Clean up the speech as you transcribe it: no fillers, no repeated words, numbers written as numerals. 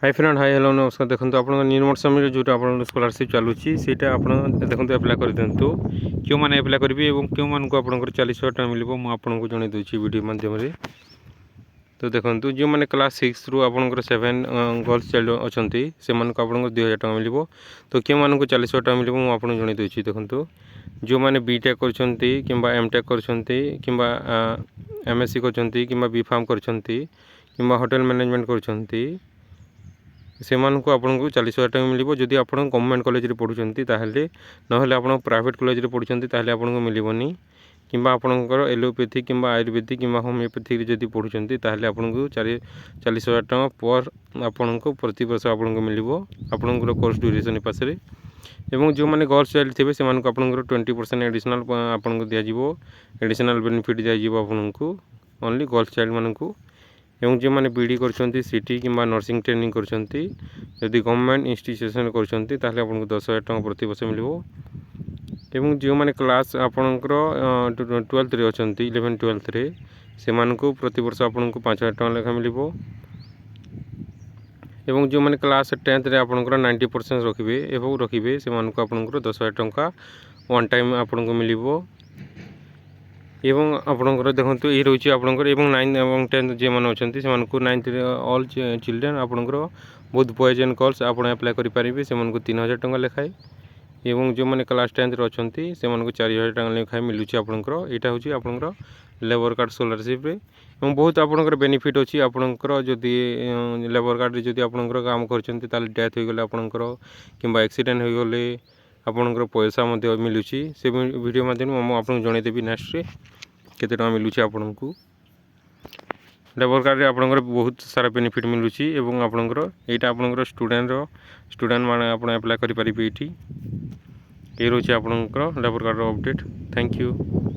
Hi friend hi hello नमस्कार। देखो आप निर्मल समय जो आप स्कॉलरशिप चलुची से देखो अप्लाई कर दिंतु क्यों मैंने अप्लाई करेंगे और क्यों मानक आप 40,000 टका मिल मुझे जन दूसरी वीडियो माध्यम तो देखो जो मैंने क्लास 6 रु आपंकर 7 गर्ल्स चाइल्ड अच्छा से आप 2,000 टका मिल तो क्यों मानक 40,000 टका मिल मुझे जन दूसरी। देखो जो मैंने बीटेक कर एमटेक कर एमएससी कर बी फार्म कर होटेल मैनेजमेंट कर से आपन को 40,000 टका मिल जदि आप गवर्नमेंट कॉलेज रे पढ़ुचंती ताहले नहले आप प्राइवेट कॉलेज रे पढ़ुचंती ताहले आपन को मिलबनी किंबा आपनकर एलोपैथी किंबा आयुर्वेदिक किंबा होमियोपैथी रे जदि पढ़ुचंती ताहले आपन को 40,000 टका पर आपन को प्रति वर्ष आपन को मिलबो आपनकर कोर्स ड्यूरेशन पासरे। एवं जो मैंने गर्ल्स चाइल्ड थे से आपनकर 20% एडिशनल आपन को दिया जिवो एडिशनल बेनिफिट दिया जिवो आपन को ओनली गर्ल्स चाइल्ड मान को। एवं जो मैंने बीडी कर सीटी किंबा नर्सिंग ट्रेनिंग कर गवर्नमेंट इंस्टीट्यूशन कर आपको 10,000 टका प्रति वर्ष मिल। एवं जो मैंने क्लास आपणकर 12th रे अच्छा 11 12th रे से प्रति वर्ष आपन को 5,000 टका लेखा मिल। एवं जो मैंने क्लास 10th रे आपणकर 90% रखिए से आपणकर 10,000 टका वन टाइम आपन को मिल। एवं आपणकर देखो ये रोचे आपणकर 9th और 10th जो मैंने अच्छा से 9th ऑल चिल्ड्रेन आपणकर बहुत बॉयज एंड गर्ल्स आप अप्लाई करेंगे से 3,000 टका लेखाए। एवं जो मैंने क्लास 10th रे अच्छा से 4,000 टका लेखाए मिलूँ आपणकर यहाँ हूँ आपणकर लेबर कार्ड स्कॉलरशिप रे। और बहुत आपणकर बेनिफिट अच्छी आपणकर जदि लेबर कार्ड जदि आपणकर काम कर डेथ हो गले आपणकर किंबा एक्सीडेंट हो गले आपणकर पैसा मिलूँ से वीडियो माध्यम मैं आपको जनईदेवी नेक्स्ट रे केते टका मिलूँ आपन को। लेबर कार्ड रे आपणकर बहुत सारा बेनिफिट मिलूँ एवं आपणकर यहाँ आपणकर स्टूडेंट माने आप अप्लाई करेंगे ये रोचे आपणकर labour card update. Thank you.